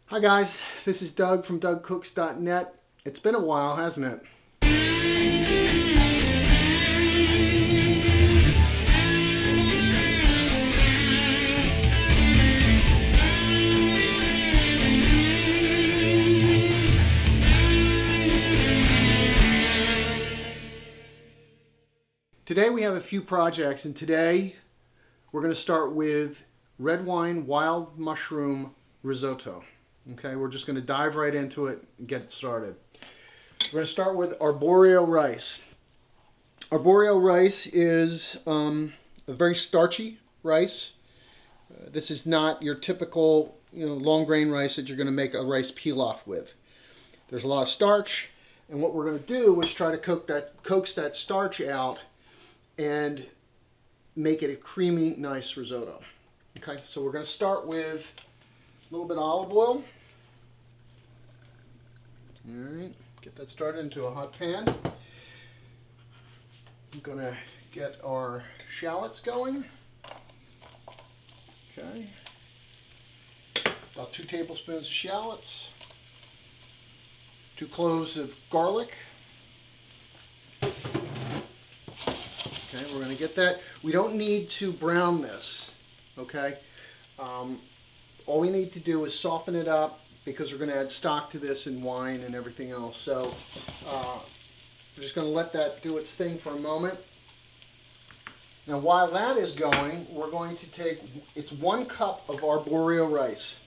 Hi guys, this is Doug from DougCooks.net. It's been a while, hasn't it? Today we have a few projects, and today we're going to start with red wine wild mushroom risotto. Okay, we're just going to dive right into it and get it started. We're going to start with arborio rice. Arborio rice is a very starchy rice. This is not your typical, long grain rice that you're going to make a rice pilaf with. There's a lot of starch, and what we're going to do is try to coax that starch out and make it a creamy, nice risotto. Okay, so we're going to start with a little bit of olive oil. All right, get that started into a hot pan. I'm going to get our shallots going. Okay, about 2 tablespoons of shallots, 2 cloves of garlic. Okay, we're going to get that. We don't need to brown this, okay? All we need to do is soften it up because we're going to add stock to this and wine and everything else. So we're just going to let that do its thing for a moment. Now while that is going, we're going to take, it's 1 cup of arborio rice.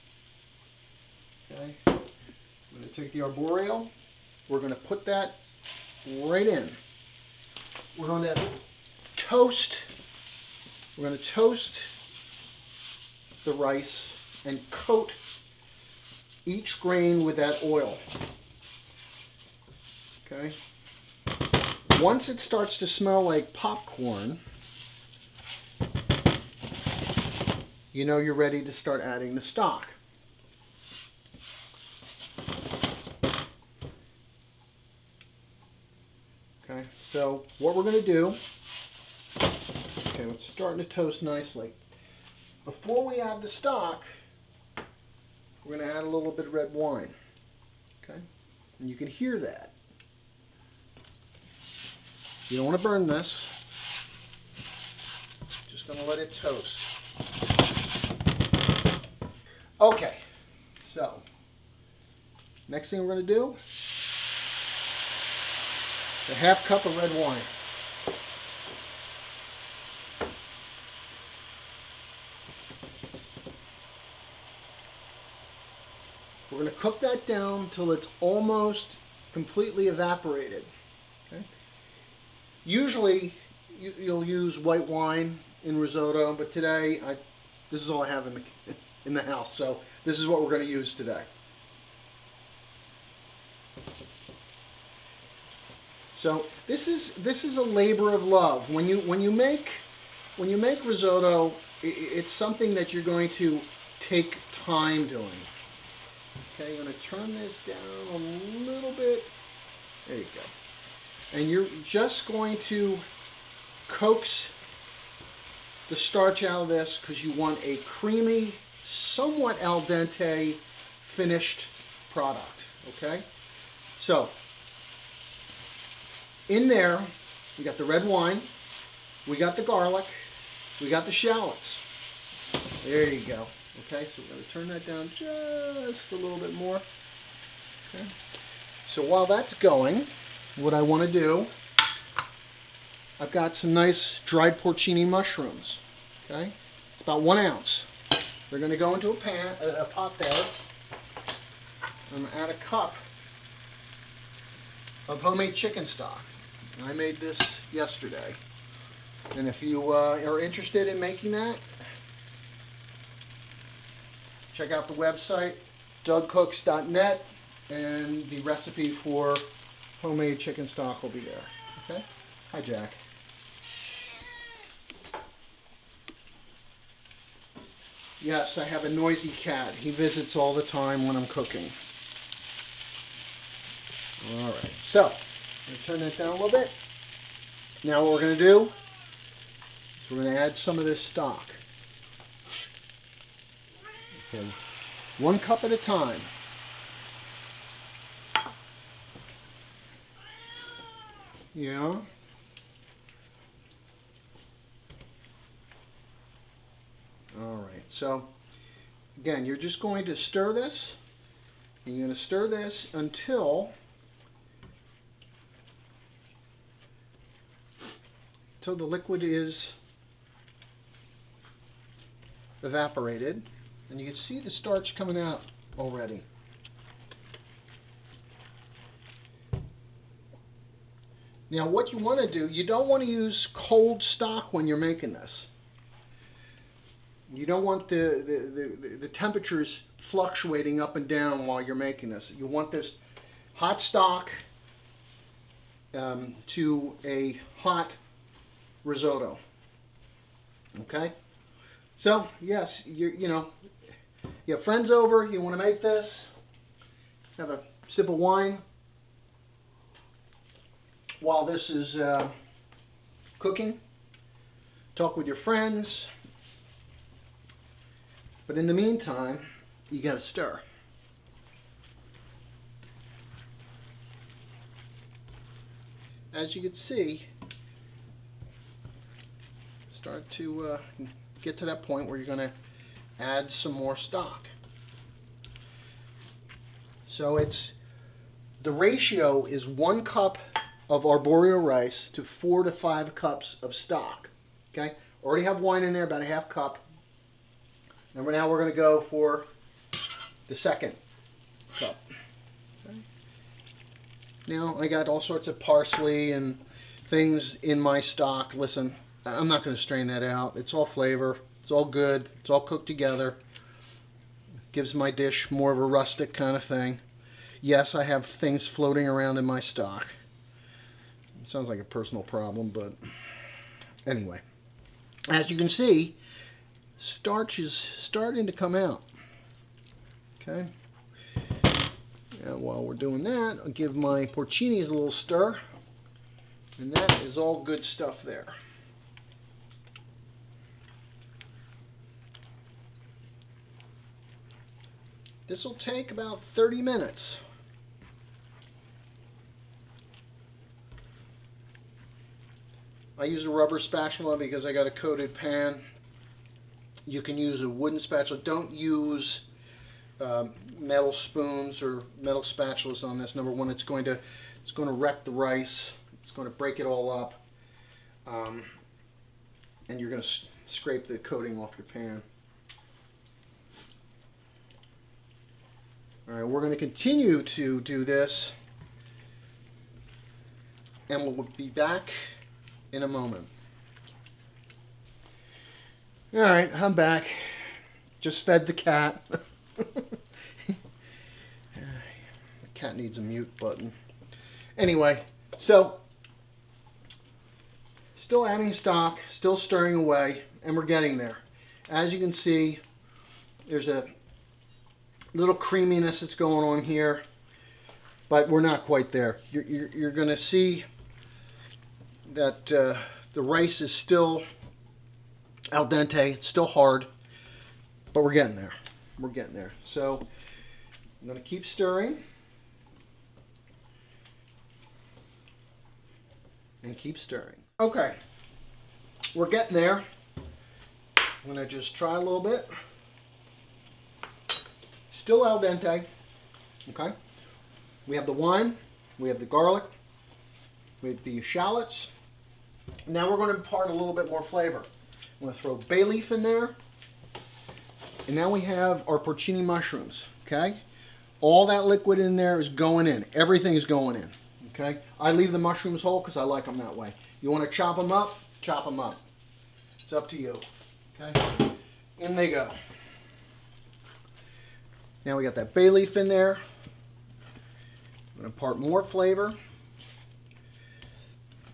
Okay, I'm going to take the arborio, we're going to put that right in. We're going to toast the rice and coat each grain with that oil. Okay. Once it starts to smell like popcorn, you know you're ready to start adding the stock. Okay, so what we're going to do, okay, it's starting to toast nicely. Before we add the stock, we're going to add a little bit of red wine. Okay, and you can hear that. You don't want to burn this. Just going to let it toast. Okay, so next thing we're going to do, a 1/2 cup of red wine. We're going to cook that down until it's almost completely evaporated. Okay? Usually you'll use white wine in risotto, but today this is all I have in the house, so this is what we're going to use today. So this is a labor of love. When you make risotto, it's something that you're going to take time doing. Okay, you're going to turn this down a little bit. There you go. And you're just going to coax the starch out of this because you want a creamy, somewhat al dente finished product. Okay, so in there, we got the red wine, we got the garlic, we got the shallots. There you go. Okay, so we're going to turn that down just a little bit more. Okay. So while that's going, what I want to do, I've got some nice dried porcini mushrooms. Okay, it's about 1 ounce. They're going to go into a pot there. I'm going to add a cup of homemade chicken stock. I made this yesterday, and if you are interested in making that, check out the website DougCooks.net, and the recipe for homemade chicken stock will be there. Okay? Hi, Jack. Yes, I have a noisy cat. He visits all the time when I'm cooking. All right, so I'm going to turn that down a little bit. Now what we're going to do is we're going to add some of this stock. Okay. 1 cup at a time. Yeah. All right, so again, you're just going to stir this, and you're going to stir this until the liquid is evaporated, and you can see the starch coming out already. Now what you want to do, you don't want to use cold stock when you're making this. You don't want the temperatures fluctuating up and down while you're making this. You want this hot stock to a hot risotto. Okay? So, yes, you know, you have friends over, you want to make this, have a sip of wine while this is cooking, talk with your friends, but in the meantime, you got to stir. As you can see, start to get to that point where you're going to add some more stock. So the ratio is 1 cup of arborio rice to 4 to 5 cups of stock. Okay, already have wine in there, about a half cup. And now we're going to go for the second cup. Okay. Now I got all sorts of parsley and things in my stock. Listen, I'm not going to strain that out. It's all flavor. It's all good. It's all cooked together. Gives my dish more of a rustic kind of thing. Yes, I have things floating around in my stock. It sounds like a personal problem, but anyway. As you can see, starch is starting to come out. Okay. And while we're doing that, I'll give my porcinis a little stir. And that is all good stuff there. This will take about 30 minutes. I use a rubber spatula because I got a coated pan. You can use a wooden spatula. Don't use metal spoons or metal spatulas on this. Number one, it's going to wreck the rice. It's going to break it all up, and you're going to scrape the coating off your pan. All right, we're going to continue to do this, and we'll be back in a moment. All right, I'm back. Just fed the cat. The cat needs a mute button. Anyway, so still adding stock, still stirring away, and we're getting there. As you can see, there's a little creaminess that's going on here, but we're not quite there. You're going to see that the rice is still al dente, it's still hard, but we're getting there. We're getting there. So I'm going to keep stirring and keep stirring. Okay, we're getting there. I'm going to just try a little bit. Still al dente. Okay, we have the wine, we have the garlic, we have the shallots. Now we're going to impart a little bit more flavor. I'm going to throw bay leaf in there. And now we have our porcini mushrooms. Okay? All that liquid in there is going in. Everything is going in. Okay? I leave the mushrooms whole because I like them that way. You want to chop them up? Chop them up. It's up to you. Okay? In they go. Now we got that bay leaf in there. I'm going to impart more flavor.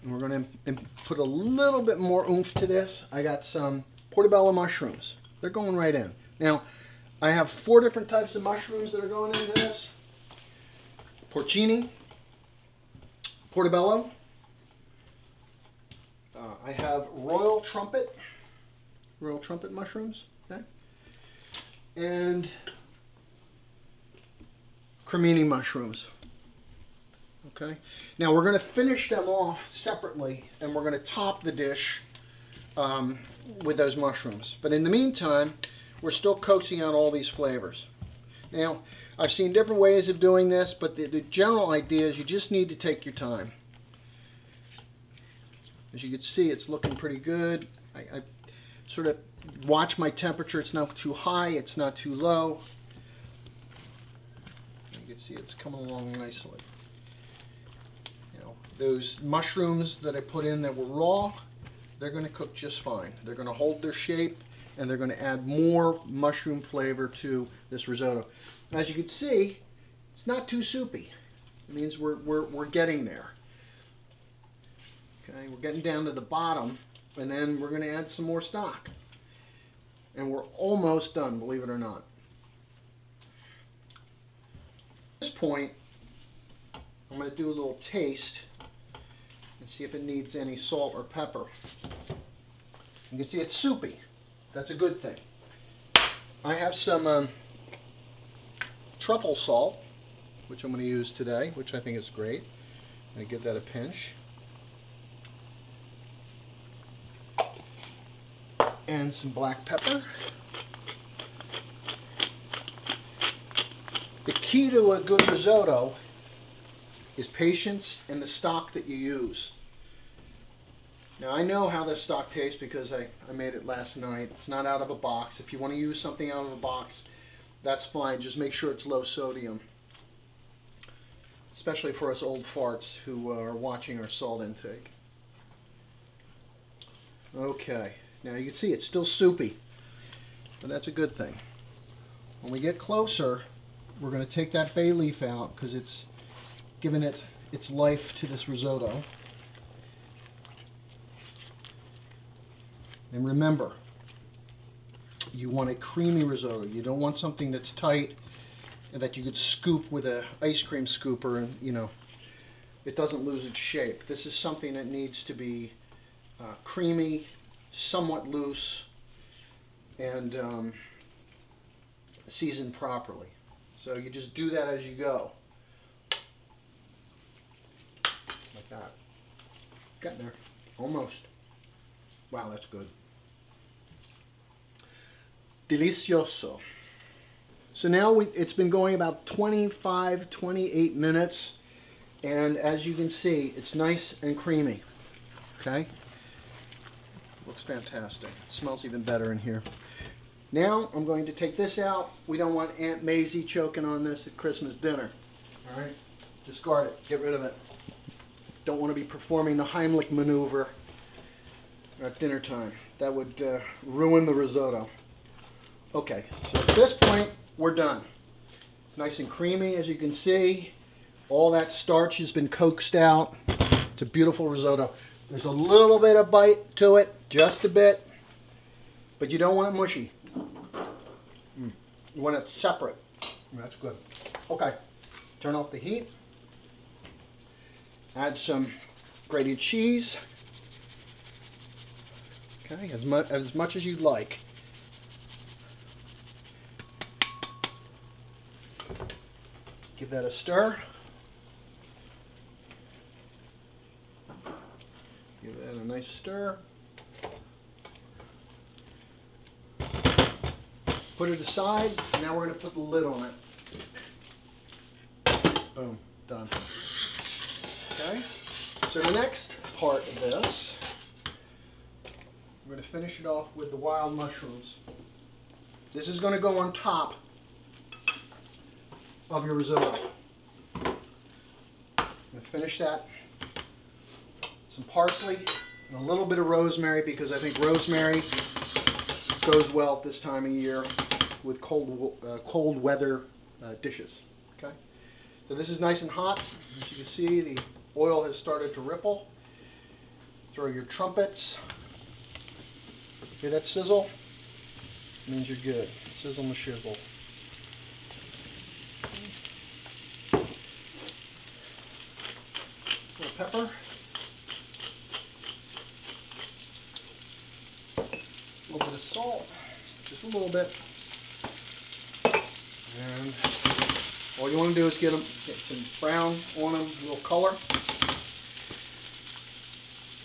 And we're going to put a little bit more oomph to this. I got some portobello mushrooms. They're going right in. Now, I have 4 different types of mushrooms that are going into this. Porcini, portobello. I have royal trumpet mushrooms. Okay? And cremini mushrooms. Okay, now we're going to finish them off separately, and we're going to top the dish with those mushrooms. But in the meantime, we're still coaxing out all these flavors. Now, I've seen different ways of doing this, but the general idea is you just need to take your time. As you can see, it's looking pretty good. I sort of watch my temperature. It's not too high, it's not too low. You can see it's coming along nicely. You know, those mushrooms that I put in that were raw, they're going to cook just fine. They're going to hold their shape, and they're going to add more mushroom flavor to this risotto. As you can see, it's not too soupy. It means we're getting there. Okay, we're getting down to the bottom, and then we're going to add some more stock. And we're almost done, believe it or not. At this point, I'm going to do a little taste and see if it needs any salt or pepper. You can see it's soupy. That's a good thing. I have some truffle salt, which I'm going to use today, which I think is great. I'm going to give that a pinch. And some black pepper. The key to a good risotto is patience and the stock that you use. Now I know how this stock tastes because I made it last night. It's not out of a box. If you want to use something out of a box, that's fine. Just make sure it's low sodium. Especially for us old farts who are watching our salt intake. Okay. Now you can see it's still soupy, but that's a good thing. When we get closer, we're going to take that bay leaf out because it's given it its life to this risotto. And remember, you want a creamy risotto. You don't want something that's tight and that you could scoop with an ice cream scooper and, you know, it doesn't lose its shape. This is something that needs to be creamy, somewhat loose, and seasoned properly. So you just do that as you go. Like that. Getting there. Almost. Wow, that's good. Delicioso. So now it's been going about 25, 28 minutes, and as you can see, it's nice and creamy. Okay? Looks fantastic. It smells even better in here. Now I'm going to take this out. We don't want Aunt Maisie choking on this at Christmas dinner. All right? Discard it. Get rid of it. Don't want to be performing the Heimlich maneuver at dinner time. That would ruin the risotto. Okay, so at this point, we're done. It's nice and creamy, as you can see. All that starch has been coaxed out. It's a beautiful risotto. There's a little bit of bite to it, just a bit, but you don't want it mushy. You want it separate. That's good. Okay, turn off the heat. Add some grated cheese. Okay, as much as you'd like. Give that a stir. Give that a nice stir. Put it aside. Now we're going to put the lid on it. Boom. Done. Okay. So the next part of this, we're going to finish it off with the wild mushrooms. This is going to go on top of your risotto. I'm going to finish that. Some parsley and a little bit of rosemary, because I think rosemary goes well at this time of year with cold weather dishes. Okay, so this is nice and hot. As you can see, the oil has started to ripple. Throw your trumpets. Hear that sizzle? It means you're good. Sizzle and shizzle. A little pepper. A little bit of salt. Just a little bit. And all you want to do is get some brown on them, a little color.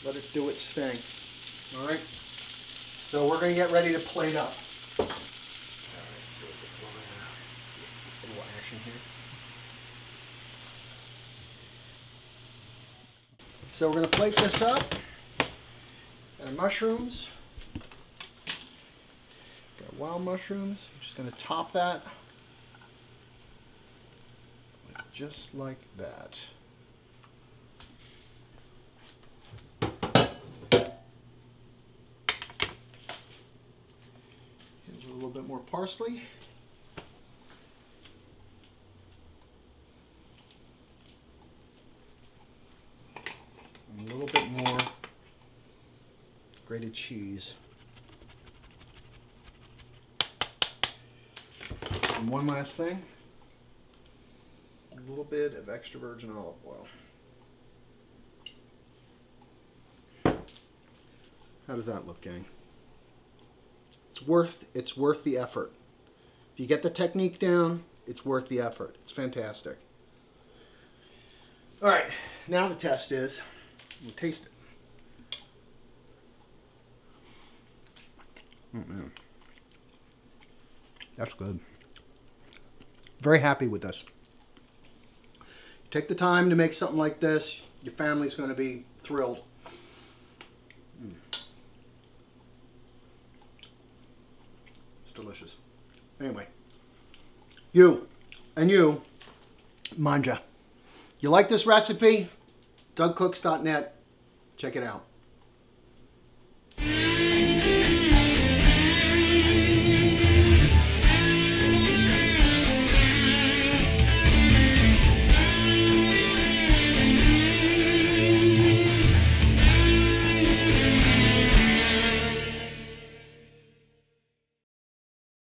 Let it do its thing. All right. So we're going to get ready to plate up. All right. So a little action here. So we're going to plate this up. Our mushrooms. Got wild mushrooms. I'm just going to top that. Just like that. Here's a little bit more parsley. And a little bit more grated cheese. And one last thing. A little bit of extra virgin olive oil. How does that look, gang? It's worth the effort. If you get the technique down, it's worth the effort. It's fantastic. All right, now the test is, we'll taste it. Oh man, that's good. Very happy with this. Take the time to make something like this. Your family's going to be thrilled. It's delicious. Anyway, you, manja. You like this recipe? DougCooks.net. Check it out.